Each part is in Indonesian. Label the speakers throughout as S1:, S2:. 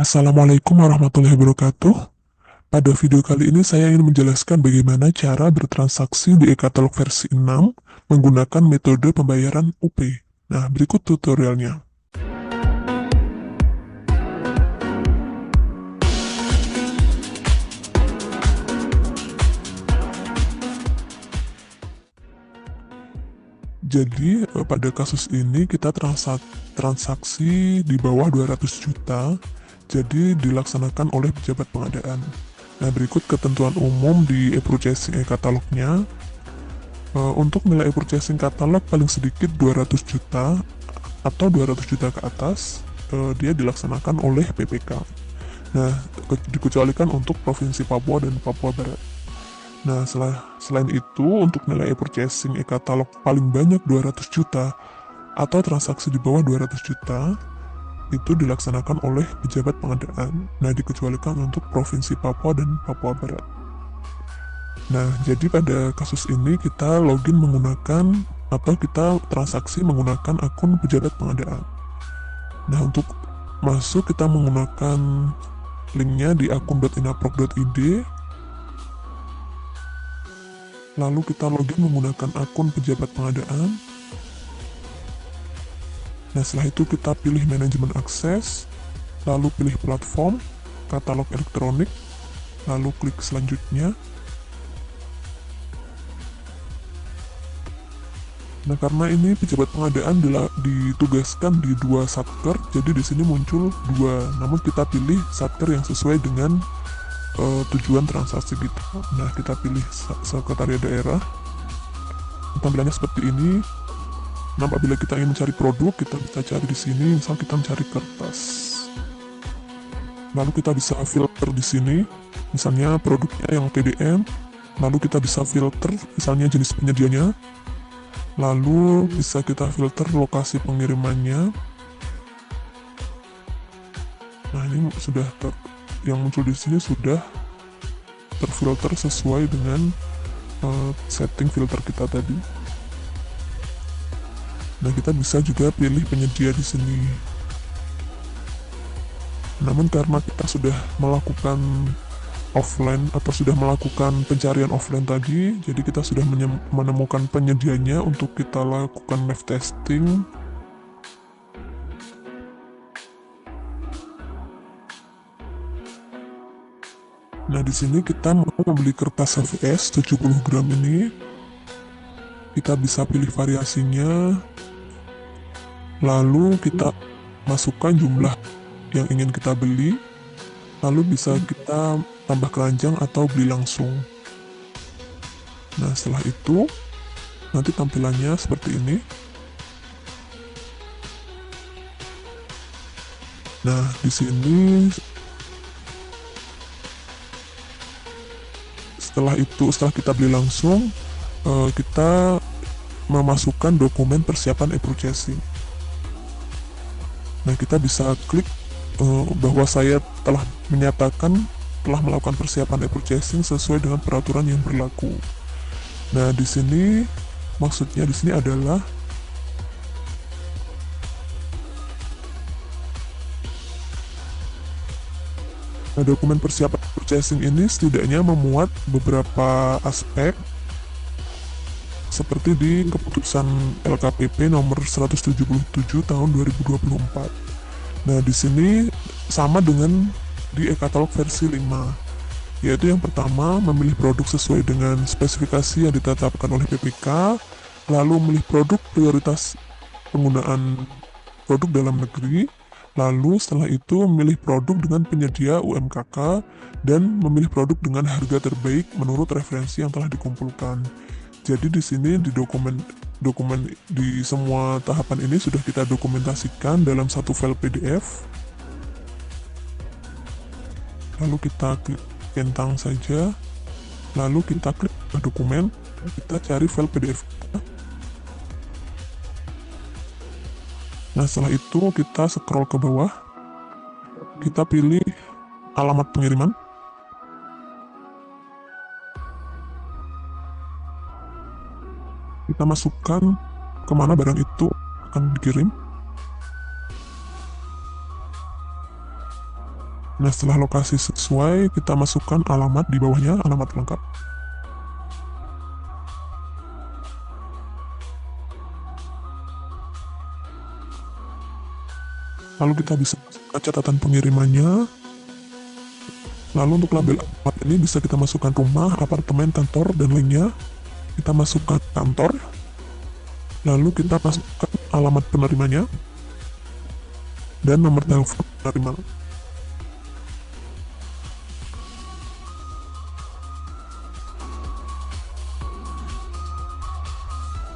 S1: Assalamualaikum warahmatullahi wabarakatuh. Pada video kali ini saya ingin menjelaskan bagaimana cara bertransaksi di e-katalog versi 6 menggunakan metode pembayaran UP. Nah, berikut tutorialnya. Jadi, pada kasus ini kita transaksi di bawah 200 juta, jadi dilaksanakan oleh pejabat pengadaan. Nah, berikut ketentuan umum di e-purchasing e-katalognya. Untuk nilai e-purchasing katalog paling sedikit 200 juta atau 200 juta ke atas, dia dilaksanakan oleh PPK. Nah, dikecualikan untuk Provinsi Papua dan Papua Barat. Nah, selain itu, untuk nilai e-purchasing e-katalog paling banyak 200 juta atau transaksi di bawah 200 juta, itu dilaksanakan oleh pejabat pengadaan. Nah, dikecualikan untuk Provinsi Papua dan Papua Barat. Nah, jadi pada kasus ini kita login menggunakan atau kita transaksi menggunakan akun pejabat pengadaan. Nah, untuk masuk kita menggunakan linknya di akun.inaprok.id. Lalu kita login menggunakan akun pejabat pengadaan. Nah, setelah itu kita pilih manajemen akses, lalu pilih platform, katalog elektronik, lalu klik selanjutnya. Nah, karena ini pejabat pengadaan ditugaskan di dua satker, jadi di sini muncul dua. Namun kita pilih satker yang sesuai dengan tujuan transaksi kita. Nah, kita pilih sekretariat daerah. Tampilannya seperti ini. Nah, apabila kita ingin mencari produk, kita bisa cari di sini. Misal kita mencari kertas. Lalu kita bisa filter di sini. Misalnya produknya yang TDM. Lalu kita bisa filter, misalnya jenis penyedianya. Lalu bisa kita filter lokasi pengirimannya. Nah, ini sudah yang muncul di sini sudah terfilter sesuai dengan setting filter kita tadi. Nah, kita bisa juga pilih penyedia di sini. Namun karena kita sudah melakukan offline atau sudah melakukan pencarian offline tadi, jadi kita sudah menemukan penyedianya untuk kita lakukan live testing. Nah, di sini kita mau membeli kertas HVS 70 gram ini. Kita bisa pilih variasinya. Lalu kita masukkan jumlah yang ingin kita beli. Lalu bisa kita tambah keranjang atau beli langsung. Nah, setelah itu nanti tampilannya seperti ini. Nah, di sini setelah kita beli langsung, kita memasukkan dokumen persiapan e-purchasing. Nah, kita bisa klik bahwa saya telah menyatakan telah melakukan persiapan e-purchasing sesuai dengan peraturan yang berlaku. Nah, di sini maksudnya di sini adalah dokumen persiapan purchasing ini setidaknya memuat beberapa aspek seperti di keputusan LKPP nomor 177 tahun 2024. Nah, di sini sama dengan di e-katalog versi 5, yaitu yang pertama memilih produk sesuai dengan spesifikasi yang ditetapkan oleh PPK, lalu memilih produk prioritas penggunaan produk dalam negeri, lalu setelah itu memilih produk dengan penyedia UMKK, dan memilih produk dengan harga terbaik menurut referensi yang telah dikumpulkan. Jadi di sini di dokumen di semua tahapan ini sudah kita dokumentasikan dalam satu file PDF. Lalu kita klik centang saja, lalu kita klik dokumen, kita cari file PDF kita. Nah, setelah itu kita scroll ke bawah, kita pilih alamat pengiriman. Kita masukkan kemana barang itu akan dikirim. Nah, setelah lokasi sesuai, kita masukkan alamat di bawahnya, alamat lengkap. Lalu kita bisa masukkan catatan pengirimannya. Lalu untuk label alamat ini bisa kita masukkan rumah, apartemen, kantor, dan lainnya. Kita masukkan kantor. Lalu kita masukkan alamat penerimanya dan nomor telepon penerima.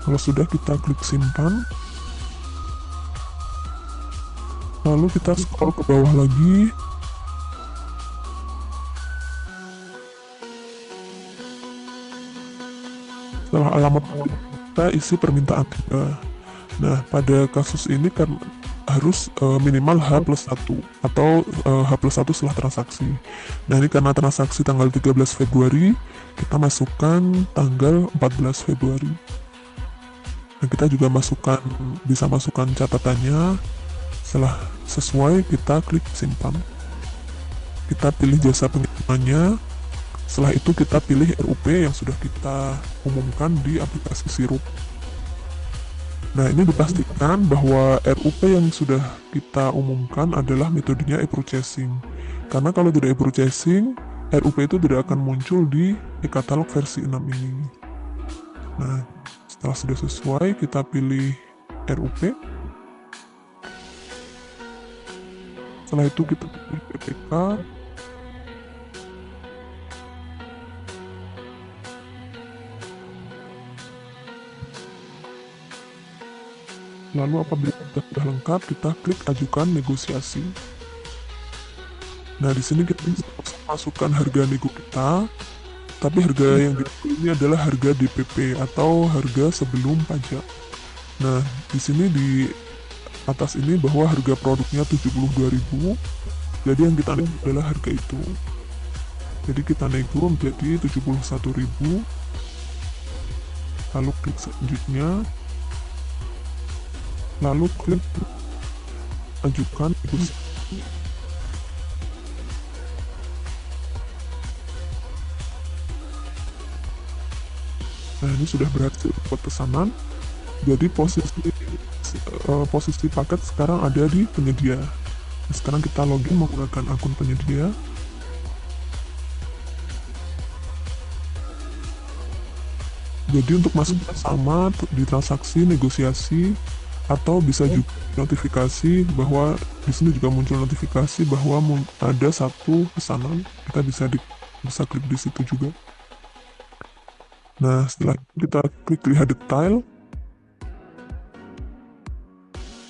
S1: Kalau sudah, kita klik simpan. Lalu kita scroll ke bawah lagi. Setelah alamat kita isi permintaan tiba. Nah, pada kasus ini kan harus minimal H+1 atau H+1 setelah transaksi. Nah, ini karena transaksi tanggal 13 Februari, kita masukkan tanggal 14 Februari. Nah, kita juga bisa masukkan catatannya. Setelah sesuai, kita klik simpan. Kita pilih jasa pengirimannya. Setelah itu kita pilih RUP yang sudah kita umumkan di aplikasi Sirup. Nah, ini dipastikan bahwa RUP yang sudah kita umumkan adalah metodenya e-purchasing. Karena kalau tidak e-purchasing, RUP itu tidak akan muncul di e-katalog versi 6 ini. Nah, setelah sudah sesuai, kita pilih RUP. Setelah itu kita pilih PPK. Lalu apabila sudah lengkap, kita klik ajukan negosiasi. Nah, di sini kita bisa masukkan harga nego kita, tapi harga yang ini adalah harga DPP atau harga sebelum pajak. Nah, di sini di atas ini bahwa harga produknya 72.000, jadi yang kita nego adalah harga itu. Jadi kita nego menjadi 71.000, lalu klik selanjutnya. Lalu klik ajukan negosiasi. Nah, ini sudah berhasil buat pesanan. Jadi posisi paket sekarang ada di penyedia. Nah, sekarang kita login menggunakan akun penyedia. Jadi untuk masuk sama di transaksi negosiasi, atau bisa juga notifikasi bahwa di sini juga muncul notifikasi bahwa ada satu pesanan. Kita bisa klik di situ juga. Nah, setelah kita klik lihat detail,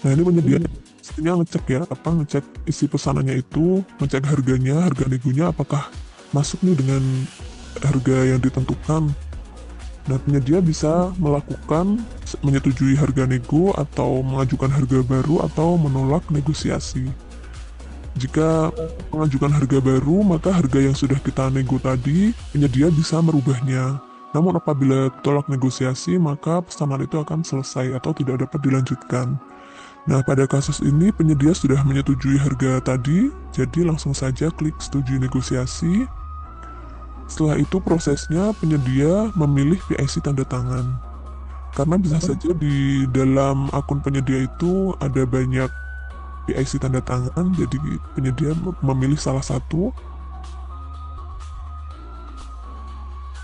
S1: nah ini penyedia pastinya ngecek isi pesanannya itu, ngecek harganya, harga negonya apakah masuk nih dengan harga yang ditentukan. Nah, penyedia bisa menyetujui harga nego atau mengajukan harga baru atau menolak negosiasi. Jika mengajukan harga baru, maka harga yang sudah kita nego tadi, penyedia bisa merubahnya. Namun apabila tolak negosiasi, maka pesanan itu akan selesai atau tidak dapat dilanjutkan. Nah, pada kasus ini penyedia sudah menyetujui harga tadi, jadi langsung saja klik setuju negosiasi. Setelah itu prosesnya penyedia memilih PIC tanda tangan. Karena bisa saja di dalam akun penyedia itu ada banyak PIC tanda tangan, jadi penyedia memilih salah satu.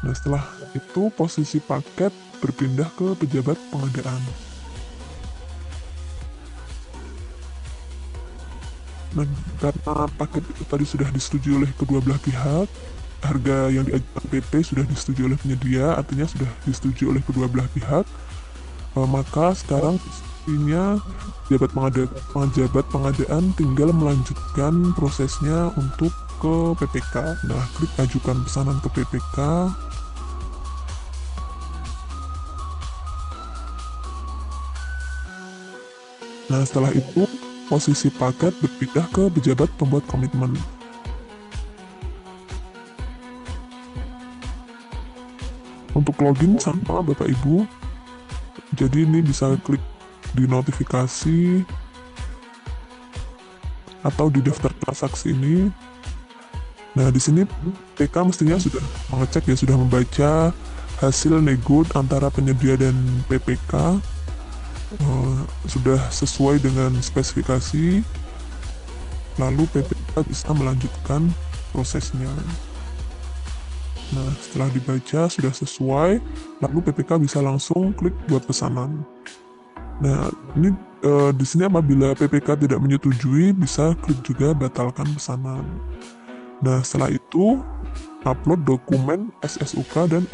S1: Nah, setelah itu posisi paket berpindah ke pejabat pengadaan. Nah, karena paket itu tadi sudah disetujui oleh kedua belah pihak, harga yang diajukan PP sudah disetujui oleh penyedia, artinya sudah disetujui oleh kedua belah pihak, maka sekarang posisinya pejabat pengadaan tinggal melanjutkan prosesnya untuk ke PPK. Nah, klik ajukan pesanan ke PPK. Nah, setelah itu posisi paket berpindah ke pejabat pembuat komitmen. Untuk login sama Bapak Ibu, jadi ini bisa klik di notifikasi atau di daftar transaksi ini. Nah, di sini PK mestinya sudah mengecek ya, sudah membaca hasil nego antara penyedia dan PPK, sudah sesuai dengan spesifikasi, lalu PPK bisa melanjutkan prosesnya. Nah, setelah dibaca sudah sesuai, lalu PPK bisa langsung klik buat pesanan. Nah, ini di sini apabila PPK tidak menyetujui, bisa klik juga batalkan pesanan. Nah, setelah itu upload dokumen SSUK dan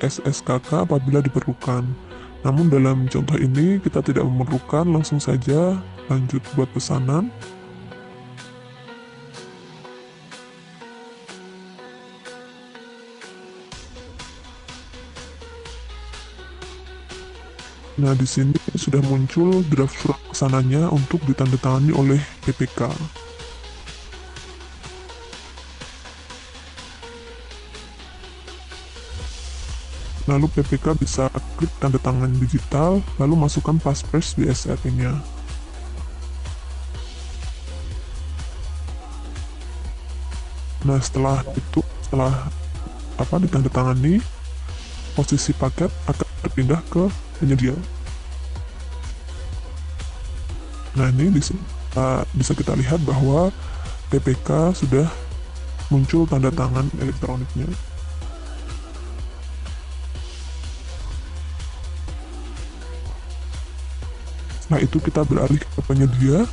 S1: SSKK apabila diperlukan. Namun dalam contoh ini kita tidak memerlukan, langsung saja lanjut buat pesanan. Nah, di sini sudah muncul draft surat pesanannya untuk ditandatangani oleh PPK. Lalu PPK bisa klik tanda tangan digital, lalu masukkan passphrase di SRI-nya. Nah, setelah ditandatangani, posisi paket akan berpindah ke penyedia. Nah, ini bisa kita lihat bahwa PPK sudah muncul tanda tangan elektroniknya. Setelah itu kita beralih ke penyedia.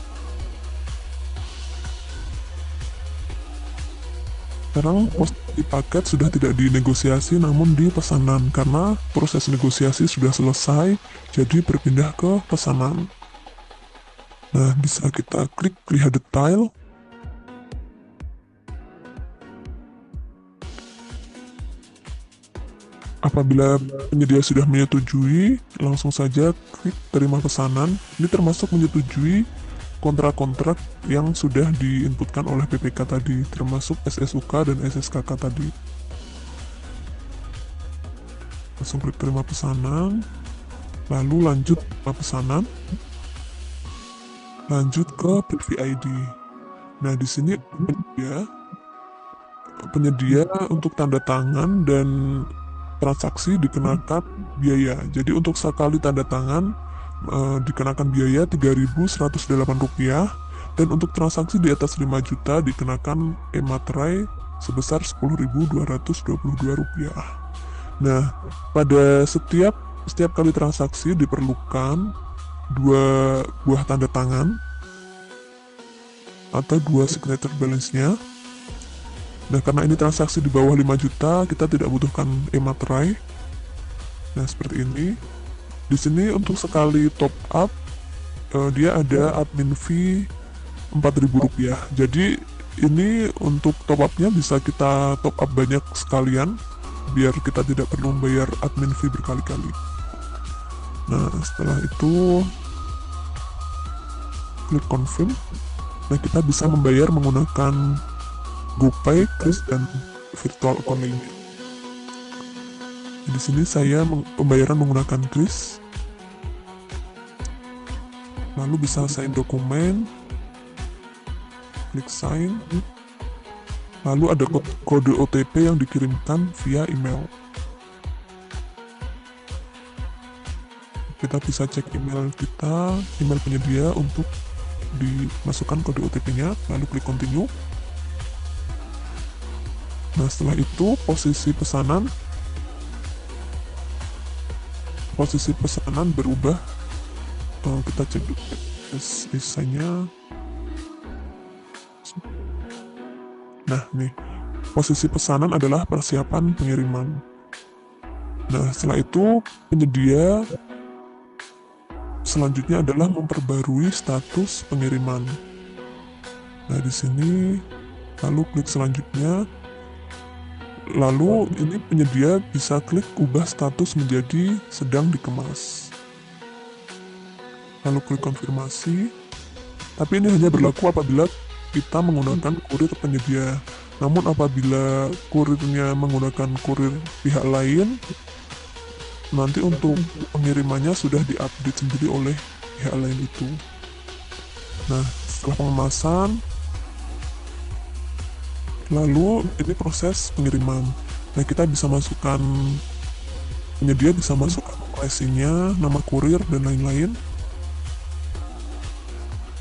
S1: Sekarang posisi paket sudah tidak dinegosiasi namun di pesanan, karena proses negosiasi sudah selesai, jadi berpindah ke pesanan. Nah, bisa kita klik lihat detail. Apabila penyedia sudah menyetujui, langsung saja klik terima pesanan. Ini termasuk menyetujui kontrak-kontrak yang sudah diinputkan oleh PPK tadi, termasuk SSUK dan SSKK tadi. Langsung klik terima pesanan, lalu lanjut terima pesanan, lanjut ke PVID. Nah, di sini penyedia untuk tanda tangan dan transaksi dikenakan biaya. Jadi untuk sekali tanda tangan dikenakan biaya Rp3.108, dan untuk transaksi di atas 5 juta dikenakan e-materai sebesar Rp10.222. Nah, pada setiap kali transaksi diperlukan 2 buah tanda tangan atau 2 signature balance-nya. Nah, karena ini transaksi di bawah 5 juta, kita tidak butuhkan e-materai. Nah, seperti ini. Di sini untuk sekali top up, dia ada admin fee Rp4.000. Jadi ini untuk top upnya bisa kita top up banyak sekalian, biar kita tidak perlu membayar admin fee berkali-kali. Nah, setelah itu klik confirm. Nah, kita bisa membayar menggunakan GoPay, Kris, dan virtual account lainnya. Di sini saya pembayaran menggunakan Kris. Lalu bisa sign dokumen, klik sign. Lalu ada kode OTP yang dikirimkan via email. Kita bisa cek email kita, email penyedia untuk dimasukkan kode OTP-nya, lalu klik continue. Nah, setelah itu posisi pesanan berubah. Kita cek dulu desainnya. Nah, nih posisi pesanan adalah persiapan pengiriman. Nah, setelah itu penyedia selanjutnya adalah memperbarui status pengiriman. Nah, di sini lalu klik selanjutnya. Lalu ini penyedia bisa klik ubah status menjadi sedang dikemas. Lalu klik konfirmasi. Tapi ini hanya berlaku apabila kita menggunakan kurir penyedia. Namun apabila kurirnya menggunakan kurir pihak lain, nanti untuk pengirimannya sudah diupdate sendiri oleh pihak lain itu. Nah, setelah pengemasan, Lalu ini proses pengiriman. Nah, kita bisa masukkan, penyedia bisa masukkan IC-nya, nama kurir, dan lain-lain.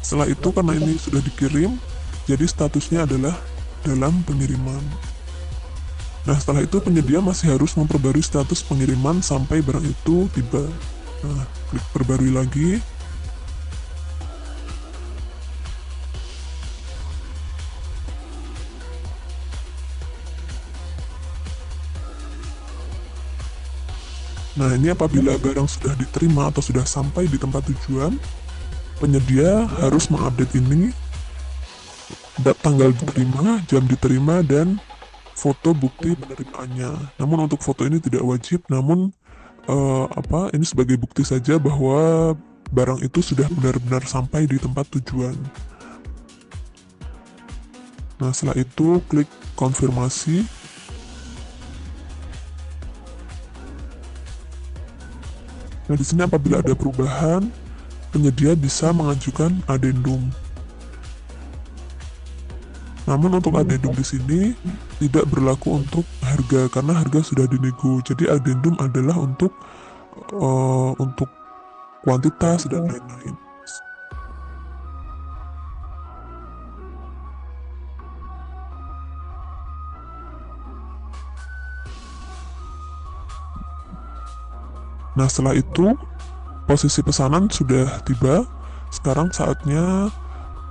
S1: Setelah itu, karena ini sudah dikirim, jadi statusnya adalah dalam pengiriman. Nah, setelah itu penyedia masih harus memperbarui status pengiriman sampai barang itu tiba. Nah, klik perbarui lagi. Nah, ini apabila barang sudah diterima atau sudah sampai di tempat tujuan, penyedia harus mengupdate ini, tanggal diterima, jam diterima, dan foto bukti penerimaannya. Namun untuk foto ini tidak wajib, namun ini sebagai bukti saja bahwa barang itu sudah benar-benar sampai di tempat tujuan. Nah, setelah itu klik konfirmasi. Nah, di sini apabila ada perubahan, penyedia bisa mengajukan adendum. Namun untuk adendum di sini tidak berlaku untuk harga karena harga sudah dinego. Jadi adendum adalah untuk kuantitas dan lain-lain. Nah, setelah itu posisi pesanan sudah tiba. Sekarang saatnya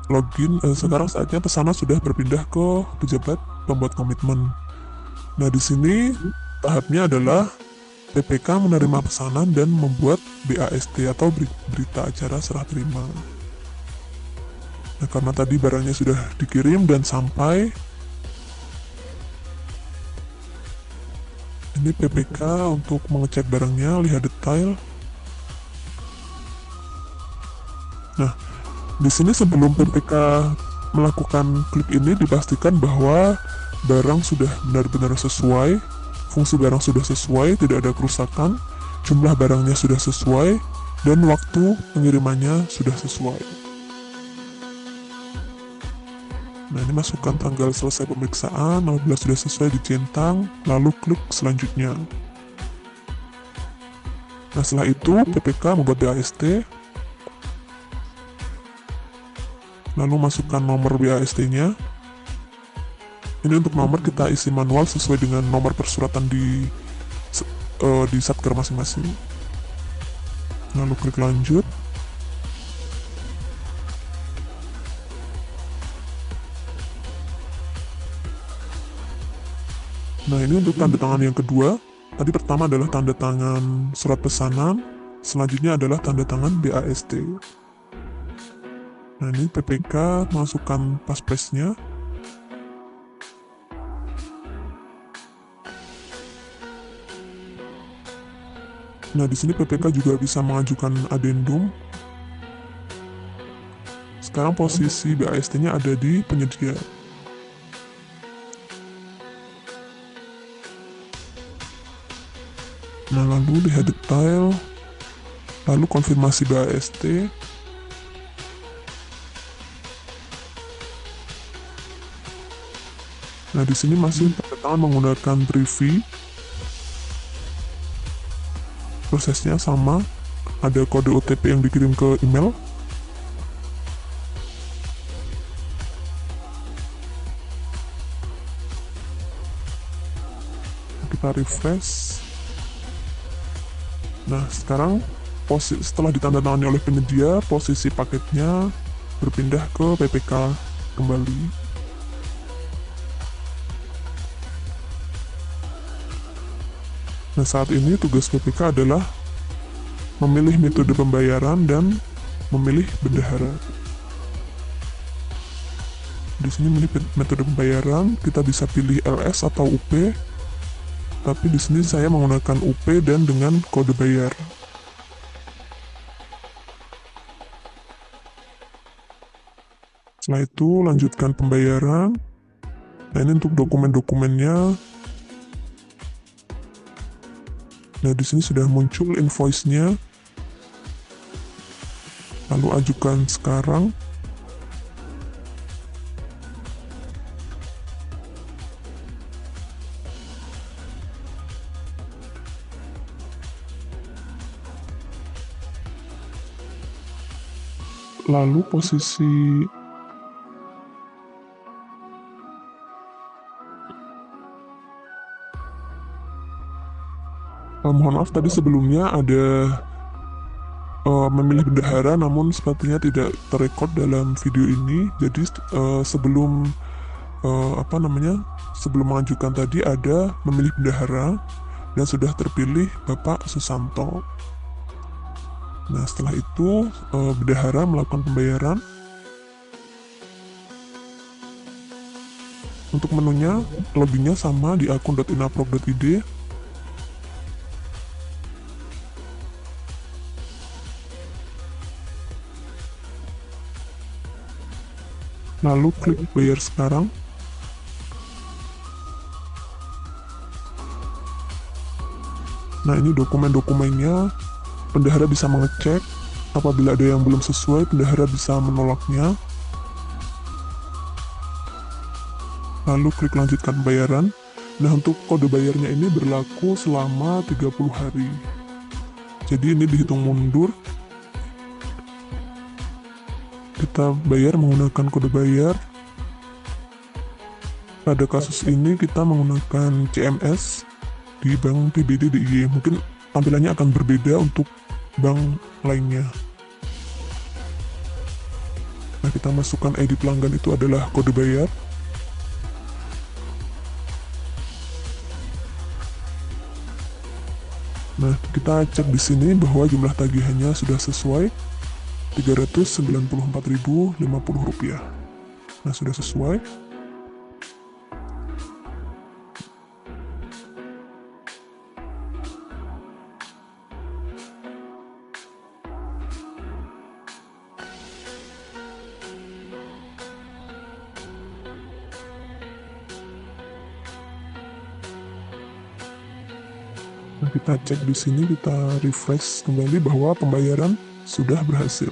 S1: login. Sekarang saatnya pesanan sudah berpindah ke pejabat pembuat komitmen. Nah, di sini tahapnya adalah PPK menerima pesanan dan membuat BAST atau berita acara serah terima. Nah, karena tadi barangnya sudah dikirim dan sampai, ini PPK untuk mengecek barangnya, lihat detail. Nah, di sini sebelum PPK melakukan klik ini dipastikan bahwa barang sudah benar-benar sesuai, fungsi barang sudah sesuai, tidak ada kerusakan, jumlah barangnya sudah sesuai, dan waktu pengirimannya sudah sesuai. Nah, ini masukkan tanggal selesai pemeriksaan, apabila sudah sesuai dicentang, lalu klik selanjutnya. Nah, setelah itu PPK membuat BAST, lalu masukkan nomor BAST-nya. Ini untuk nomor kita isi manual sesuai dengan nomor persuratan di satker masing-masing. Lalu klik lanjut. Nah, ini untuk tanda tangan yang kedua. Tadi pertama adalah tanda tangan surat pesanan, selanjutnya adalah tanda tangan BAST. Nah, ini PPK masukkan paspresnya. Nah, di sini PPK juga bisa mengajukan adendum. Sekarang posisi BAST-nya ada di penyedia. Nah, lalu lihat detail, lalu konfirmasi BAST. Nah, di sini masih tanda tangan menggunakan Brivi. Prosesnya sama, ada kode OTP yang dikirim ke email. Kita refresh. Nah, sekarang setelah ditandatangani oleh penyedia, posisi paketnya berpindah ke PPK kembali. Nah, saat ini tugas PPK adalah memilih metode pembayaran dan memilih bendahara. Di sini milih metode pembayaran, kita bisa pilih LS atau UP. Tapi di sini saya menggunakan UP dan dengan kode bayar. Setelah itu lanjutkan pembayaran. Nah, ini untuk dokumen-dokumennya. Nah, di sini sudah muncul invoice-nya. Lalu ajukan sekarang. Lalu posisi mohon maaf tadi sebelumnya ada memilih bendahara, namun sepertinya tidak terrekod dalam video ini. Jadi sebelum sebelum mengajukan tadi ada memilih bendahara dan sudah terpilih Bapak Susanto. Nah, setelah itu bendahara melakukan pembayaran. Untuk menunya login-nya sama di akun.inaprog.id. Lalu klik bayar sekarang. Nah, ini dokumen-dokumennya. Bendahara bisa mengecek. Apabila ada yang belum sesuai, bendahara bisa menolaknya. Lalu klik lanjutkan pembayaran. Nah, untuk kode bayarnya ini berlaku selama 30 hari. Jadi ini dihitung mundur. Kita bayar menggunakan kode bayar. Pada kasus ini kita menggunakan CMS di Bank PBD DIY. Mungkin tampilannya akan berbeda untuk bank lainnya. Nah, kita masukkan ID pelanggan itu adalah kode bayar. Nah, kita cek di sini bahwa jumlah tagihannya sudah sesuai, Rp394.050. Nah, sudah sesuai. Nah, kita cek di sini, kita refresh kembali bahwa pembayaran sudah berhasil.